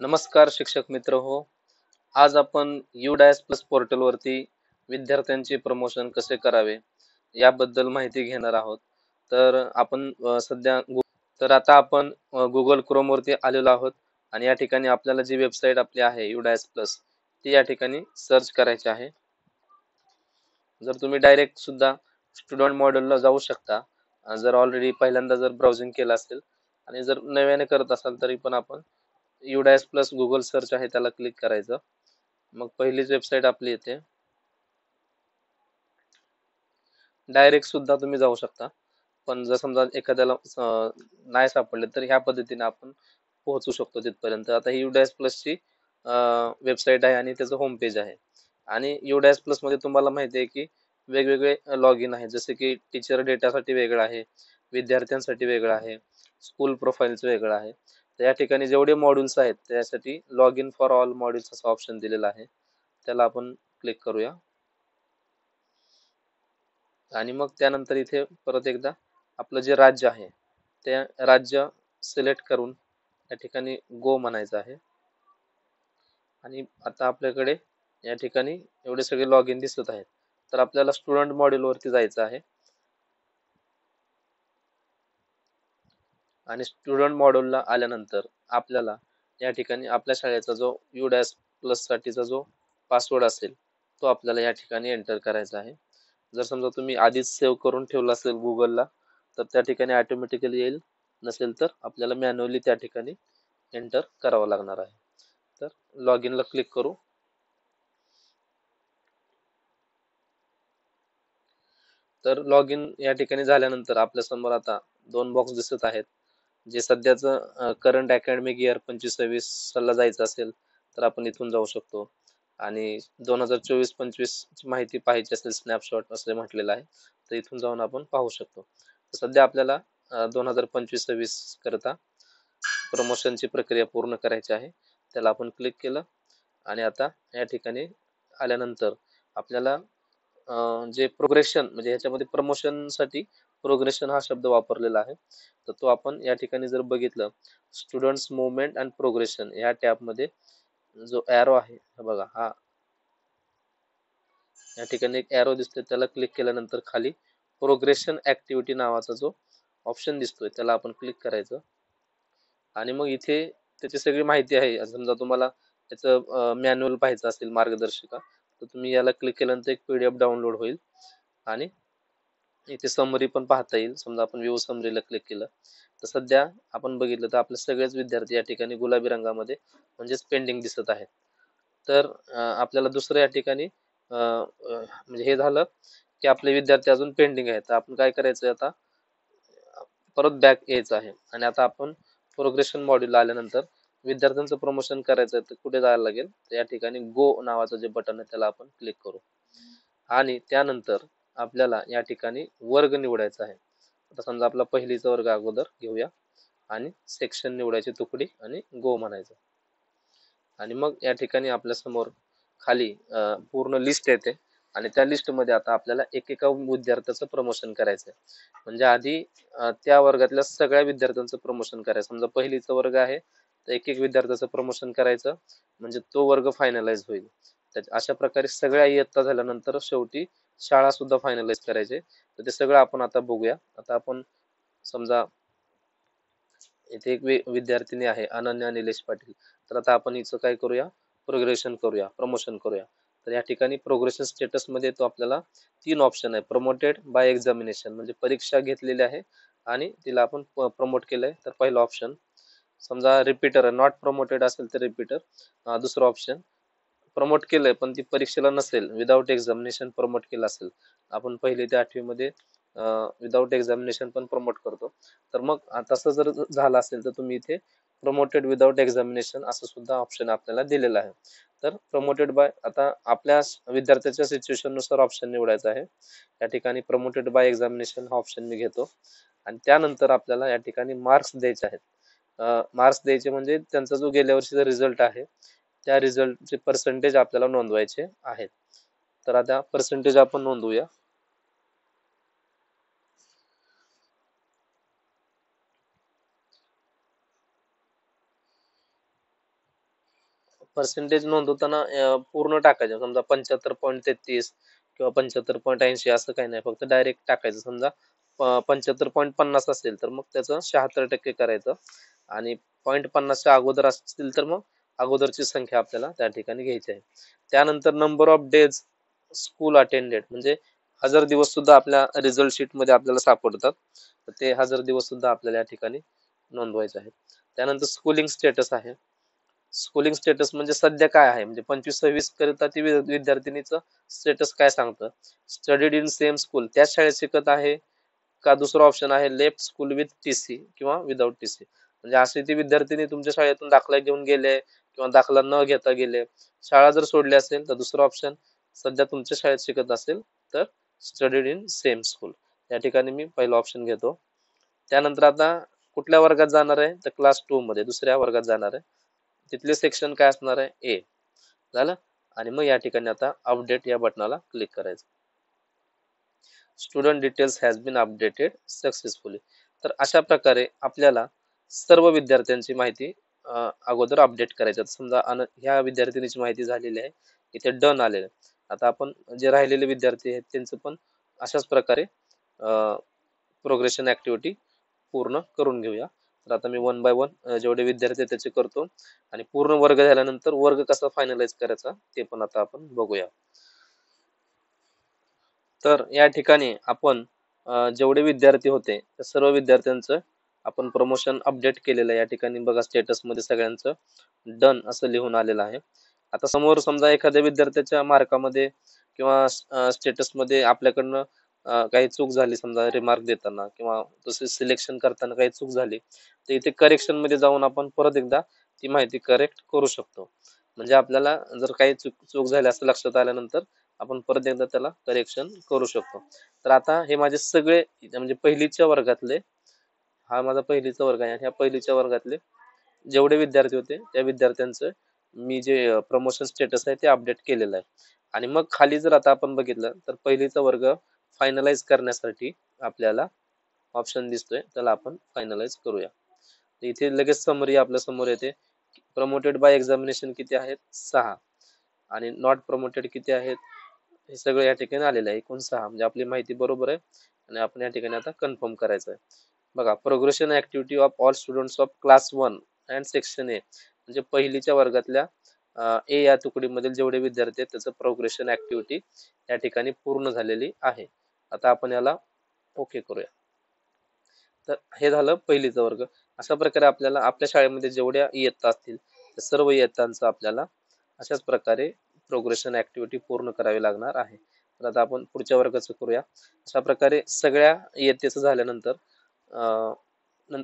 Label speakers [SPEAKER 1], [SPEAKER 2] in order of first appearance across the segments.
[SPEAKER 1] नमस्कार शिक्षक मित्र हो. आज आपण UDAS प्लस पोर्टलवरती विद्यार्थ्यांचे प्रमोशन कसे करावे याबद्दल माहिती घेणार आहोत. तर आपण सध्या तर आता आपण Google Chrome वरती आलेलो आहोत आणि या ठिकाणी आपल्याला जी वेबसाईट आपली आहे UDAS प्लस ती या ठिकाणी सर्च करायची आहे. जर तुम्ही डायरेक्ट सुद्धा स्टुडंट मॉड्यूलला जाऊ शकता. जर ऑलरेडी पहिल्यांदा जर ब्राउझिंग केलं असेल आणि जर नव्याने करत असाल तरी पण आपण UDAS प्लस गुगल सर्च आहे त्याला क्लिक करायचं. मग पहिलीच वेबसाईट आपली येते. डायरेक्ट सुद्धा तुम्ही जाऊ शकता, पण जर समजा एखाद्याला नाही सापडले तर ह्या पद्धतीने आपण पोहोचू शकतो तिथपर्यंत. आता ही UDAS प्लसची वेबसाईट आहे आणि त्याचं होम पेज आहे. आणि UDAS प्लस मध्ये तुम्हाला माहिती आहे की वेगवेगळे लॉग इन आहे, जसे की टीचर डेटासाठी वेगळं आहे, विद्यार्थ्यांसाठी वेगळं आहे, स्कूल प्रोफाईलचं वेगळं आहे. तर या ठिकाणी जेवढे मॉड्यूल्स आहेत त्यासाठी log in for all modules असा ऑप्शन दिलेला आहे, त्याला आपण क्लिक करूया. आणि मग त्यानंतर इथे परत एकदा आपलं जे राज्य आहे ते राज्य सिलेक्ट करून या ठिकाणी गो म्हणायचं आहे. आणि आता आपल्याकडे या ठिकाणी एवढे सगळे लॉग इन दिसत आहेत. तर आपल्याला स्टुडंट मॉड्यूल वरती जायचं आहे आणि स्टुडंट मॉड्यूलला आल्यानंतर आपल्याला या ठिकाणी आपल्या शाळेचा जो UDAS प्लस साठीचा जो पासवर्ड असेल तो आपल्याला या ठिकाणी एंटर करायचा आहे. जर समजा तुम्ही आधीच सेव्ह करून ठेवला असेल गुगलला तर त्या ठिकाणी ऑटोमॅटिकली येईल, नसेल तर आपल्याला मॅन्युअली त्या ठिकाणी एंटर करावं लागणार आहे. तर लॉग इनला क्लिक करू. तर लॉग इन या ठिकाणी झाल्यानंतर आपल्या समोर आता दोन बॉक्स दिसत आहेत. जे सध्याचं करंट अकॅडमिक इयर 25-26 ला जायचं असेल तर आपण इथून जाऊ शकतो. आणि 2024-25 ची माहिती पाहायची असेल स्नॅपशॉट असं म्हटलेलं आहे, तर इथून जाऊन आपण पाहू शकतो. तर सध्या आपल्याला 2025-26 करता प्रमोशनची प्रक्रिया पूर्ण करायची आहे. त्याला आपण क्लिक केलं आणि आता या ठिकाणी आल्यानंतर आपल्याला जे प्रोग्रेशन म्हणजे ह्याच्यामध्ये प्रमोशन साठी प्रोग्रेशन हा शब्द वापरलेला आहे. तर तो आपण या ठिकाणी जर बघितलं, स्टुडंट्स मुवमेंट अँड प्रोग्रेशन या टॅब मध्ये जो एरो आहे बघा, हा या ठिकाणी एक एरो दिसतोय, त्याला क्लिक केल्यानंतर खाली प्रोग्रेशन ऍक्टिव्हिटी नावाचा जो ऑप्शन दिसतोय त्याला आपण क्लिक करायचं. आणि मग इथे त्याची सगळी माहिती आहे. समजा तुम्हाला त्याचं मॅन्युअल पाहायचं असेल, मार्गदर्शिका, तर तुम्ही याला क्लिक केल्यानंतर एक PDF डाउनलोड होईल आणि इथे समरी पण पाहता येईल. समजा आपण व्ह्यू समरीला क्लिक केलं तर सध्या आपण बघितलं तर आपले सगळेच विद्यार्थी या ठिकाणी गुलाबी रंगामध्ये म्हणजेच पेंडिंग दिसत आहेत. तर आपल्याला दुसरं या ठिकाणी म्हणजे हे झालं की आपले विद्यार्थी अजून पेंडिंग आहेत. तर आपण काय करायचं आता, परत बॅक यायचं आहे आणि आता आपण प्रोग्रेशन मॉड्यूल आल्यानंतर विद्यार्थ्यांचं प्रमोशन करायचं आहे तर कुठे जायला लागेल, तर या ठिकाणी गो नावाचं जे बटन आहे त्याला आपण क्लिक करू. आणि त्यानंतर आपल्याला या ठिकाणी वर्ग निवडायचा आहे. आता समजा आपला पहिलीचा वर्ग अगोदर घेऊया आणि सेक्शन निवडायची तुकडी आणि गो म्हणायचं. आणि मग या ठिकाणी आपल्या समोर खाली पूर्ण लिस्ट येते आणि त्या लिस्ट मध्ये आता आपल्याला एकेका विद्यार्थ्याचं प्रमोशन करायचं आहे. म्हणजे आधी त्या वर्गातल्या सगळ्या विद्यार्थ्यांचं प्रमोशन करायचं. समजा पहिलीचा वर्ग आहे तर एक एक विद्यार्थ्याचं प्रमोशन करायचं, म्हणजे तो वर्ग फायनलाइज होईल. अशा प्रकारे सगळ्या इयत्ता झाल्यानंतर शेवटी शाळा सुद्धा फायनलाइज करायचे. तर ते सगळं आपण आता बघूया. आता आपण समजा इथे एक विद्यार्थिनी आहे अनन्या निलेश पाटील, तर आता आपण हिचं काय करूया, प्रोग्रेशन करूया, प्रमोशन करूया. तर या ठिकाणी प्रोग्रेशन स्टेटस मध्ये तो आपल्याला तीन ऑप्शन आहे. प्रमोटेड बाय एक्झामिनेशन म्हणजे परीक्षा घेतलेली आहे आणि तिला आपण प्रमोट केलंय, तर पहिला ऑप्शन. समजा रिपीटर नॉट प्रमोटेड असेल तर रिपीटर. दुसरा ऑप्शन प्रमोट केलंय पण ती परीक्षेला नसेल, विदाउट एक्झामिनेशन प्रमोट केलं असेल, आपण पहिली ते आठवी मध्ये विदाउट एक्झामिनेशन पण प्रमोट करतो. तर मग तसं जर झालं असेल तर तुम्ही इथे प्रमोटेड विदाउट एक्झामिनेशन असं सुद्धा ऑप्शन आपल्याला दिलेलं आहे. तर प्रमोटेड बाय, आता आपल्या विद्यार्थ्याच्या सिच्युएशन नुसार ऑप्शन निवडायचा आहे. या ठिकाणी प्रमोटेड बाय एक्झामिनेशन हा ऑप्शन मी घेतो आणि त्यानंतर आपल्याला या ठिकाणी मार्क्स द्यायचे आहेत. मार्क्स द्यायचे म्हणजे त्यांचा जो गेल्या वर्षीचा रिझल्ट आहे त्या रिझल्टचे पर्सेंटेज आपल्याला नोंदवायचे आहेत. तर आता पर्सेंटेज आपण नोंदवूया. पर्सेंटेज नोंदवताना पूर्ण टाकायचं. समजा 75.33 किंवा 75.80 असं काही नाही, फक्त डायरेक्ट टाकायचं. समजा 75.50 असेल तर मग त्याचं 76% करायचं, आणि 0.50च्या अगोदर असतील तर मग अगोदरची संख्या आपल्याला त्या ठिकाणी घ्यायची आहे. त्यानंतर number of days school attended, म्हणजे हजर दिवस सुद्धा आपल्या रिझल्ट शीट मध्ये आपल्याला सापडतात, तर ते हजर दिवस सुद्धा आपल्याला या ठिकाणी नोंदवायचे आहेत. त्यानंतर स्कूलिंग स्टेटस आहे. स्कूलिंग स्टेटस म्हणजे सध्या काय आहे, म्हणजे 25-26 करिता ती विद्यार्थिनीचं स्टेटस काय सांगतं. स्टडीड इन सेम स्कूल, त्याच शाळेत शिकत आहे का, दुसरा ऑप्शन आहे लेफ्ट स्कूल विथ टीसी किंवा विदाउट टीसी. म्हणजे अशी ती विद्यार्थिनी तुमच्या शाळेतून दाखला घेऊन गेले किंवा दाखला न घेता गेले, शाळा जर सोडली असेल तर दुसरा ऑप्शन, सध्या तुमच्या शाळेत शिकत असेल तर स्टडीड इन सेम स्कूल, या ठिकाणी मी पहिला ऑप्शन घेतो. त्यानंतर आता कुठल्या वर्गात जाणार आहे, तर क्लास 2 मध्ये दुसऱ्या वर्गात जाणार आहे. तिथले सेक्शन काय असणार आहे, ए. झालं. आणि मग या ठिकाणी आता अपडेट या बटनाला क्लिक करायचं. Student details has been updated successfully. तर अशा प्रकारे आपल्याला सर्व विद्यार्थ्यांची माहिती अगोदर अपडेट करायची. समजा ह्या विद्यार्थिनीची माहिती झालेली आहे, इथे डन आलेलं आहे. आता आपण जे राहिलेले विद्यार्थी आहेत त्यांचं पण अशाच प्रकारे प्रोग्रेशन ऍक्टिव्हिटी पूर्ण करून घेऊया. तर आता मी 1 बाय 1 जेवढे विद्यार्थी आहेत त्याचे करतो, आणि पूर्ण वर्ग झाल्यानंतर वर्ग कसा फायनलाइज करायचा ते पण आता आपण बघूया. तर या ठिकाणी आपण जेवढे विद्यार्थी होते त्या सर्व विद्यार्थ्यांचं आपण प्रमोशन अपडेट केलेलं आहे. या ठिकाणी बघा स्टेटस मध्ये सगळ्यांचं डन असं लिहून आलेलं आहे. आता समोर समजा एखाद्या विद्यार्थ्याच्या मार्कामध्ये किंवा स्टेटस मध्ये आपल्याकडनं काही चूक झाली, समजा रिमार्क देताना किंवा तसे सिलेक्शन करताना काही चूक झाली, तर इथे करेक्शन मध्ये जाऊन आपण परत एकदा ती माहिती करेक्ट करू शकतो. म्हणजे आपल्याला जर काही चूक झाली असं लक्षात आल्यानंतर आपण परत एकदा त्याला करेक्शन करू शकतो. तर आता हे माझे सगळे म्हणजे पहिलीच्या वर्गातले, हा माझा पहिलीचा वर्ग आहे, आणि ह्या पहिलीच्या वर्गातले जेवढे विद्यार्थी होते त्या विद्यार्थ्यांचं मी जे प्रमोशन स्टेटस आहे ते अपडेट केलेलं आहे. आणि मग खाली जर आता आपण बघितलं तर पहिलीचा वर्ग फायनलाइज करण्यासाठी आपल्याला ऑप्शन दिसतोय, त्याला आपण फायनलाइज करूया. इथे लगेच समरी आपल्या समोर येते. प्रमोटेड बाय एक्झामिनेशन किती आहेत, 6, आणि नॉट प्रमोटेड किती आहेत, हे सगळं या ठिकाणी आलेलं आहे, एकूण 6. म्हणजे आपली माहिती बरोबर आहे, आणि आपण या ठिकाणी आता कन्फर्म करायचं आहे. बघा, progression activity of all students of class 1 and section A, म्हणजे पहिलीच्या वर्गातल्या ए या तुकडीमधील जेवढे विद्यार्थी आहेत त्याचं प्रोग्रेशन ऍक्टिव्हिटी या ठिकाणी पूर्ण झालेली आहे. आता आपण याला ओके करूया. तर हे झालं पहिलीचा वर्ग. अशा प्रकारे आपल्याला आपल्या शाळेमध्ये जेवढ्या इयत्ता असतील त्या सर्व इयत्तांचं आपल्याला अशाच प्रकारे प्रोग्रेशन ऍक्टिव्हिटी पूर्ण करावी लागणार आहे. तर आता आपण पुढच्या वर्गाचं करूया. अशा प्रकारे सगळ्या इयत्तेचं झाल्यानंतर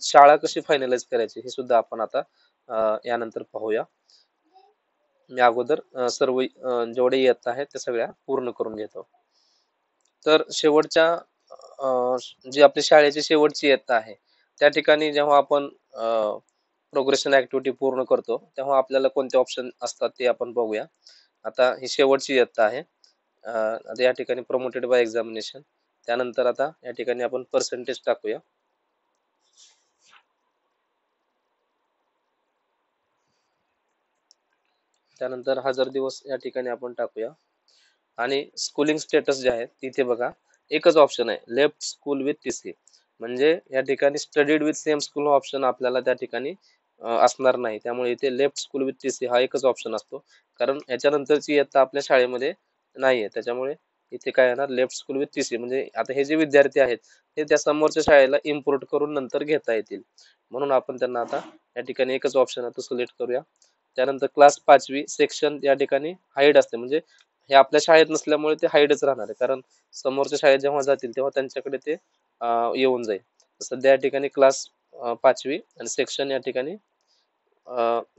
[SPEAKER 1] शाळा कशी फायनलाइज करायची हे सुद्धा आपण आता यानंतर पाहूया. मी अगोदर सर्व जेवढे इयत्ता आहेत त्या सगळ्या पूर्ण करून घेतो. तर शेवटच्या जी आपली शाळेची शेवटची इयत्ता आहे त्या ठिकाणी जेव्हा आपण प्रोग्रेशन ऍक्टिव्हिटी पूर्ण करतो तेव्हा आपल्याला कोणते ऑप्शन असतात ते आपण बघूया. आता ही शेवटची इयत्ता आहे. आता या ठिकाणी प्रमोटेड बाय एक्झामिनेशन, त्यानंतर आता या ठिकाणी आपण पर्सेंटेज टाकूया. त्यानंतर हजर दिवस या ठिकाणी आपण टाकूया, आणि स्कूलिंग स्टेटस जे आहे तिथे बघा एकच ऑप्शन आहे, लेफ्ट स्कूल विथ टीसी. म्हणजे या ठिकाणी studied with same school option आपल्याला त्या ठिकाणी असणार नाही, त्यामुळे इथे लेफ्ट स्कूल विथ टीसी हा एकच ऑप्शन असतो, कारण याच्यानंतरची इयत्ता आपल्या शाळेमध्ये नाहीये. त्याच्यामुळे इथे काय येणार, लेफ्ट स्कूल विथ टीसी. म्हणजे आता हे जे विद्यार्थी आहेत ते त्या समोरच्या शाळेला इम्पोर्ट करून नंतर घेता येतील, म्हणून आपण त्यांना आता या ठिकाणी एकच ऑप्शन आहे तो सिलेक्ट करूया. त्यानंतर क्लास 5वी सेक्शन या ठिकाणी हाईड असते, म्हणजे हे आपल्या शाळेत नसल्यामुळे ते हाईडच राहणार आहे, कारण समोरच्या शाळेत जेव्हा जातील तेव्हा त्यांच्याकडे ते येऊन जाईल. सध्या या ठिकाणी क्लास 5वी आणि सेक्शन या ठिकाणी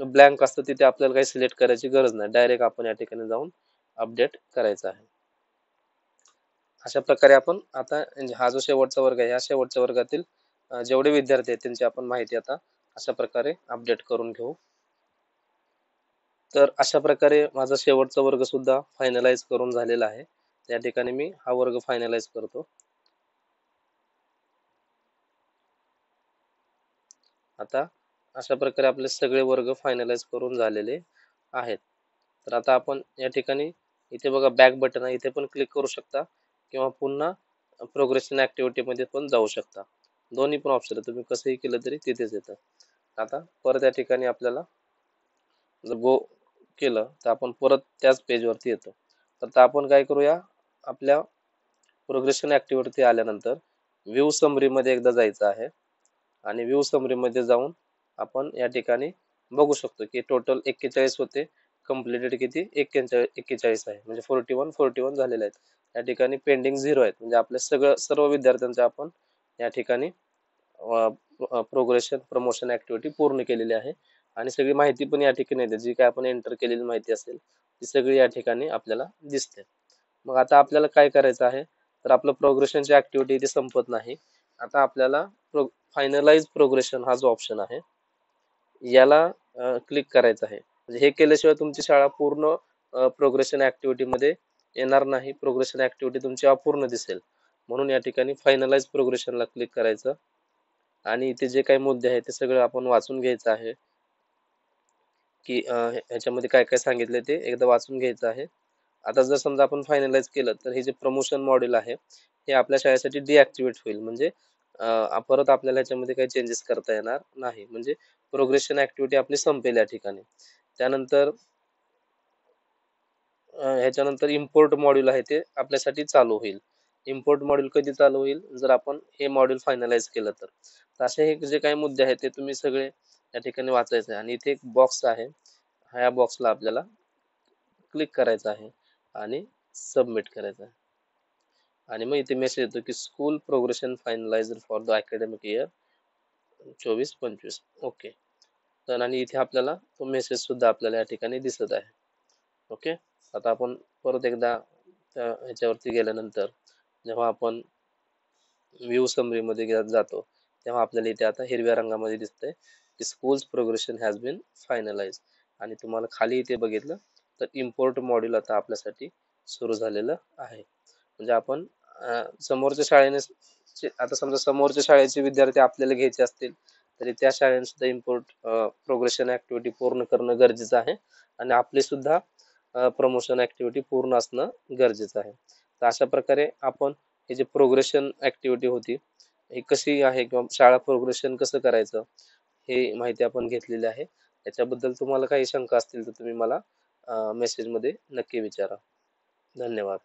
[SPEAKER 1] ब्लँक असतं, तिथे आपल्याला काही सिलेक्ट करायची गरज नाही, डायरेक्ट आपण या ठिकाणी जाऊन अपडेट करायचा आहे. अशा प्रकारे आपण आता हा जो शेवटचा वर्ग आहे या शेवटच्या वर्गातील जेवढे विद्यार्थी आहेत त्यांची आपण माहिती आता अशा प्रकारे अपडेट करून घेऊ. तर अशा प्रकारे माझा शेवटचा वर्ग सुद्धा फायनलाइज करून झालेला आहे. त्या ठिकाणी मी हा वर्ग फायनलाइज करतो. आता अशा प्रकारे आपले सगळे वर्ग फायनलाइज करून झालेले आहेत. तर आता आपण या ठिकाणी इथे बघा बॅक बटन आहे, इथे पण क्लिक करू शकता किंवा पुन्हा प्रोग्रेशन ऍक्टिव्हिटी मध्ये पण जाऊ शकता. दोन्ही पण ऑप्शन आहे, तुम्ही कसंही केलं तरी तिथेच येतं. आता परत या ठिकाणी आपल्याला जर गो केलं तर आपण परत त्याच पेज वरती येतो. तर आता आपण काय करूया, आपल्या प्रोग्रेशन ऍक्टिव्हिटी आल्यानंतर व्ह्यू समरी मध्ये एकदा जायचं आहे आणि व्ह्यू समरी मध्ये जाऊन आपण या ठिकाणी बघू शकतो की टोटल 41 होते, कम्प्लिटेड किती 41 आहे, म्हणजे 41 झालेले आहेत. या ठिकाणी पेंडिंग 0 आहेत, म्हणजे आपल्या सर्व विद्यार्थ्यांचे आपण या ठिकाणी प्रोग्रेशन प्रमोशन ऍक्टिव्हिटी पूर्ण केलेली आहे आणि सगळी माहिती पण या ठिकाणी येते, जी काय आपण एंटर केलेली माहिती असेल ती सगळी या ठिकाणी आपल्याला दिसते. मग आता आपल्याला काय करायचं आहे, तर आपलं प्रोग्रेशनची ऍक्टिव्हिटी इथे संपत नाही. आता आपल्याला फायनलाइज प्रोग्रेशन हा जो ऑप्शन आहे याला क्लिक करायचं आहे. म्हणजे हे केल्याशिवाय तुमची शाळा पूर्ण प्रोग्रेशन ऍक्टिव्हिटी मध्ये येणार नाही, प्रोग्रेशन ऍक्टिव्हिटी तुमची अपूर्ण दिसेल. म्हणून या ठिकाणी फायनलाइज प्रोग्रेशनला क्लिक करायचं आणि इथे जे काही मुद्दे आहेत ते सगळं आपण वाचून घ्यायचं आहे की ह्याच्यामध्ये काय काय सांगितले ते एकदा वाचून घ्यायचं आहे. आता जर समजा आपण फायनलाइज केलं तर हे जे प्रमोशन मॉड्यूल आहे हे आपल्या शाळेसाठी डिॲक्टिव्हेट होईल, म्हणजे परत आपल्याला ह्याच्यामध्ये काही चेंजेस करता येणार नाही, म्हणजे प्रोग्रेशन ऍक्टिव्हिटी आपली संपेल या ठिकाणी. त्यानंतर ह्याच्यानंतर इम्पोर्ट मॉड्यूल आहे ते आपल्यासाठी चालू होईल. इम्पोर्ट मॉड्यूल कधी चालू होईल, जर आपण हे मॉड्यूल फायनलाइज केलं तर. असे हे जे काही मुद्दे आहेत ते तुम्ही सगळे या ठिकाणी वाचायचे आहे आणि इथे एक बॉक्स आहे, ह्या बॉक्सला आपल्याला क्लिक करायचं आहे आणि सबमिट करायचं आहे. आणि मग इथे मेसेज येतो की school progression finalized for the academic year 24-25. Okay. तर आणि इथे आपल्याला तो मेसेज सुद्धा आपल्याला या ठिकाणी दिसत आहे. ओके. आता आपण परत एकदा ह्याच्यावरती गेल्यानंतर जेव्हा आपण व्ह्यू समरी मध्ये जातो तेव्हा आपल्याला इथे आता हिरव्या रंगामध्ये दिसतंय की schools progression has been finalise. आणि तुम्हाला खाली इथे बघितलं तर इम्पोर्ट मॉड्यूल आता आपल्यासाठी सुरू झालेलं आहे. म्हणजे आपण समोरच्या शाळेने आता समजा समोरच्या शाळेचे विद्यार्थी आपल्याला घ्यायचे असतील तरी त्या शाळेने सुद्धा इम्पोर्ट प्रोग्रेशन ऍक्टिव्हिटी पूर्ण करणं गरजेचं आहे आणि आपली सुद्धा प्रमोशन ऍक्टिव्हिटी पूर्ण असणं गरजेचं आहे. तर अशा प्रकारे आपण हे जे प्रोग्रेशन ऍक्टिव्हिटी होती ही कशी आहे किंवा शाळा प्रोग्रेशन कसं करायचं हे माहिती आपण घेतलेली आहे. त्याच्याबद्दल तुम्हाला काही शंका असतील तर तुम्ही मला मेसेज मध्ये नक्की विचारा. धन्यवाद.